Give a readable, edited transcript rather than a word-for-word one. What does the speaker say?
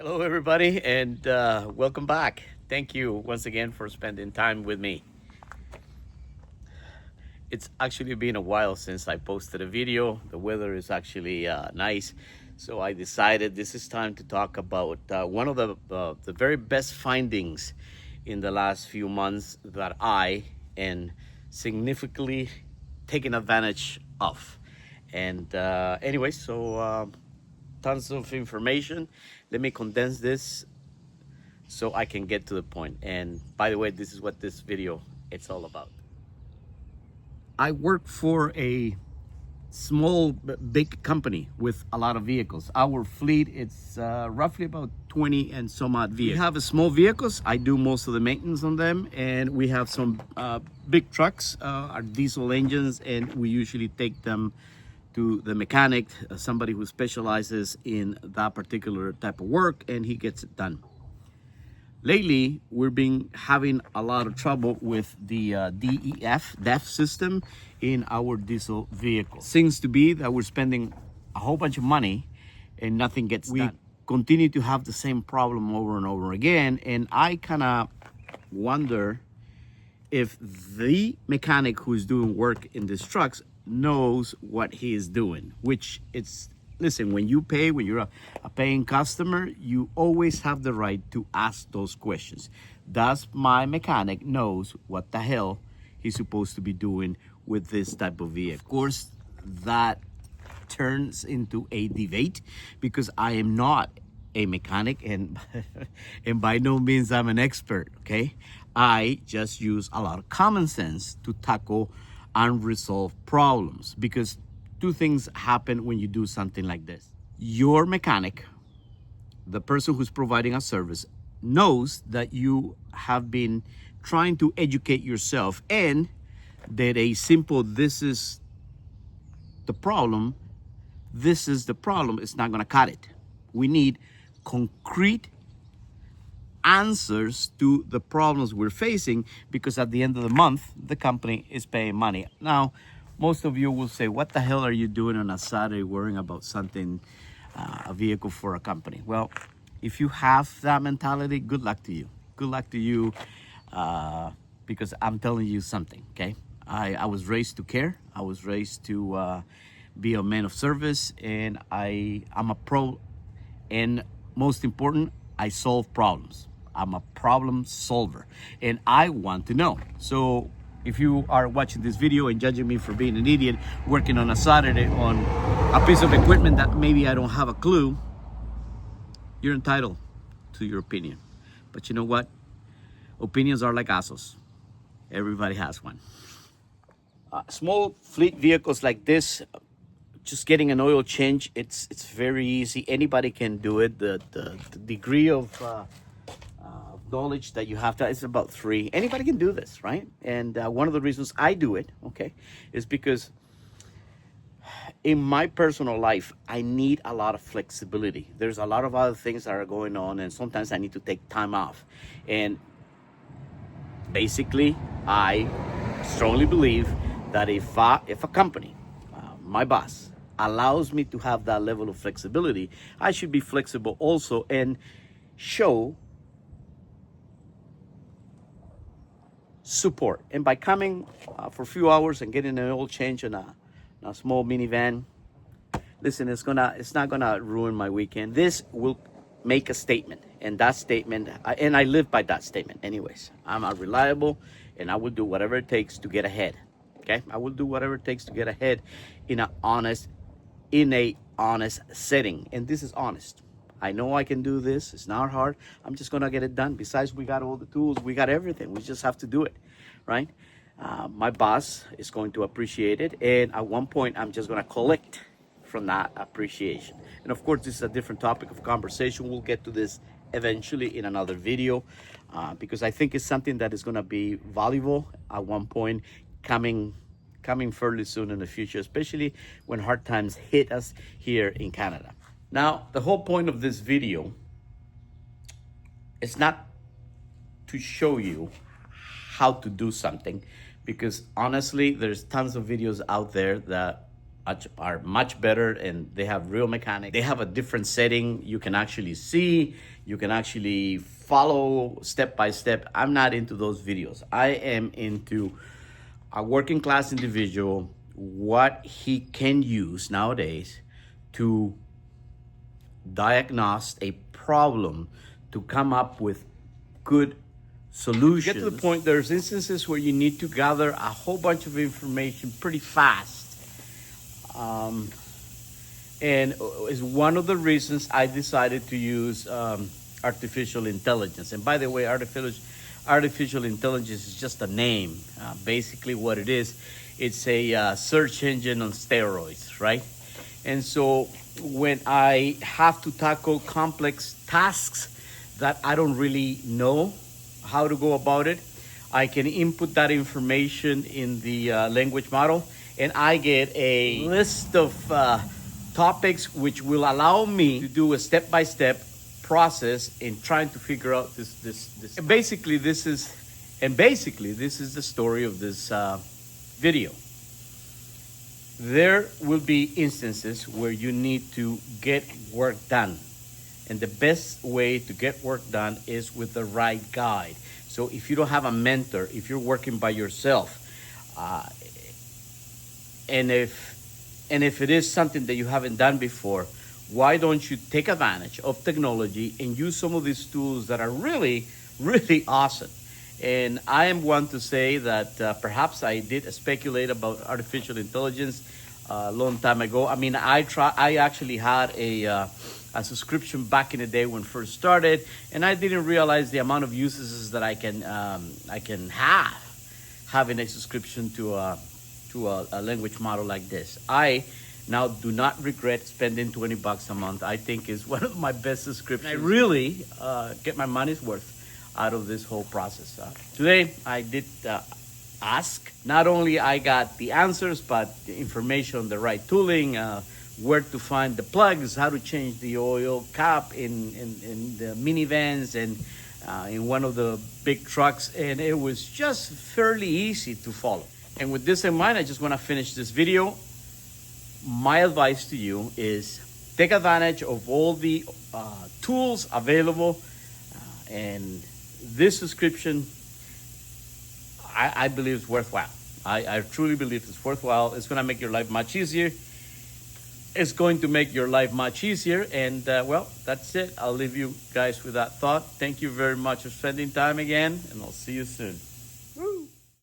Hello, everybody, and welcome back. Thank you once again for spending time with me. It's actually been a while since I posted a video. The weather is actually nice, so I decided this is time to talk about one of the very best findings in the last few months that I and significantly taken advantage of. And anyway, tons of information. Let me condense this so I can get to the point. And by the way, this is what this video it's all about. I work for a small big company with a lot of vehicles. Our fleet it's roughly about 20 and some odd vehicles. We have small vehicles. I do most of the maintenance on them, and we have some big trucks, our diesel engines, and we usually take them to the mechanic, somebody who specializes in that particular type of work, and he gets it done. Lately, we've been having a lot of trouble with the DEF system in our diesel vehicle. Seems to be that we're spending a whole bunch of money and nothing gets done. We continue to have the same problem over and over again, and I kind of wonder if the mechanic who's doing work in these trucks knows what he is doing, which it's listen, when you're a paying customer, you always have the right to ask those questions. Does my mechanic knows what the hell he's supposed to be doing with this type of vehicle? Of course, that turns into a debate because I am not a mechanic and and by no means I'm an expert, okay? I just use a lot of common sense to tackle unresolved problems because two things happen when you do something like this. Your mechanic, the person who's providing a service, knows that you have been trying to educate yourself and that a simple this is the problem is not going to cut it. We need concrete answers to the problems we're facing because at the end of the month, the company is paying money. Now, most of you will say, what the hell are you doing on a Saturday worrying about something, a vehicle for a company? Well, if you have that mentality, good luck to you. Good luck to you because I'm telling you something, okay? I was raised to care. I was raised to be a man of service, and I'm a pro. And most important, I solve problems. I'm a problem solver, and I want to know. So if you are watching this video and judging me for being an idiot working on a Saturday on a piece of equipment that maybe I don't have a clue, you're entitled to your opinion. But you know what? Opinions are like assholes. Everybody has one. Small fleet vehicles like this, just getting an oil change, it's very easy. Anybody can do it. The degree of knowledge that you have to is about 3. Anybody can do this, right? And one of the reasons I do it, okay, is because in my personal life, I need a lot of flexibility. There's a lot of other things that are going on, and sometimes I need to take time off. And basically, I strongly believe that if a company, my boss, allows me to have that level of flexibility, I should be flexible also and show support. And by coming for a few hours and getting an oil change in a small minivan, listen, it's not gonna ruin my weekend. This will make a statement, and that statement, and I live by that statement anyways. I'm reliable, and I will do whatever it takes to get ahead. Okay, I will do whatever it takes to get ahead in a honest setting, and this is honest. I know I can do this. It's not hard. I'm just gonna get it done. Besides, we got all the tools. We got everything. We just have to do it, right? My boss is going to appreciate it, and at one point, I'm just gonna collect from that appreciation. And of course, this is a different topic of conversation. We'll get to this eventually in another video because I think it's something that is gonna be valuable at one point coming fairly soon in the future, especially when hard times hit us here in Canada. Now, the whole point of this video is not to show you how to do something, because honestly, there's tons of videos out there that are much better, and they have real mechanics. They have a different setting. You can actually see, you can actually follow step by step. I'm not into those videos. I am into a working class individual, what he can use nowadays to diagnose a problem, to come up with good solutions. Get to the point, there's instances where you need to gather a whole bunch of information pretty fast. And is one of the reasons I decided to use artificial intelligence. And by the way, artificial intelligence is just a name. Basically what it is, it's a search engine on steroids, right? And so when I have to tackle complex tasks that I don't really know how to go about it, I can input that information in the language model, and I get a list of topics which will allow me to do a step-by-step process in trying to figure out this. And basically, this is the story of this video. There will be instances where you need to get work done. And the best way to get work done is with the right guide. So if you don't have a mentor, if you're working by yourself, and if it is something that you haven't done before, why don't you take advantage of technology and use some of these tools that are really, really awesome? And I am one to say that perhaps I did speculate about artificial intelligence a long time ago. I mean, I actually had a subscription back in the day when it first started, and I didn't realize the amount of uses that I can have having a subscription to a language model like this. I now do not regret spending $20 a month. I think is one of my best subscriptions. I really get my money's worth out of this whole process. Today, I did ask. Not only I got the answers, but the information, the right tooling, where to find the plugs, how to change the oil cap in the minivans and in one of the big trucks. And it was just fairly easy to follow. And with this in mind, I just want to finish this video. My advice to you is take advantage of all the tools available, and this subscription, I believe is worthwhile. I truly believe it's worthwhile. It's going to make your life much easier. It's going to make your life much easier. And well, that's it. I'll leave you guys with that thought. Thank you very much for spending time again, and I'll see you soon.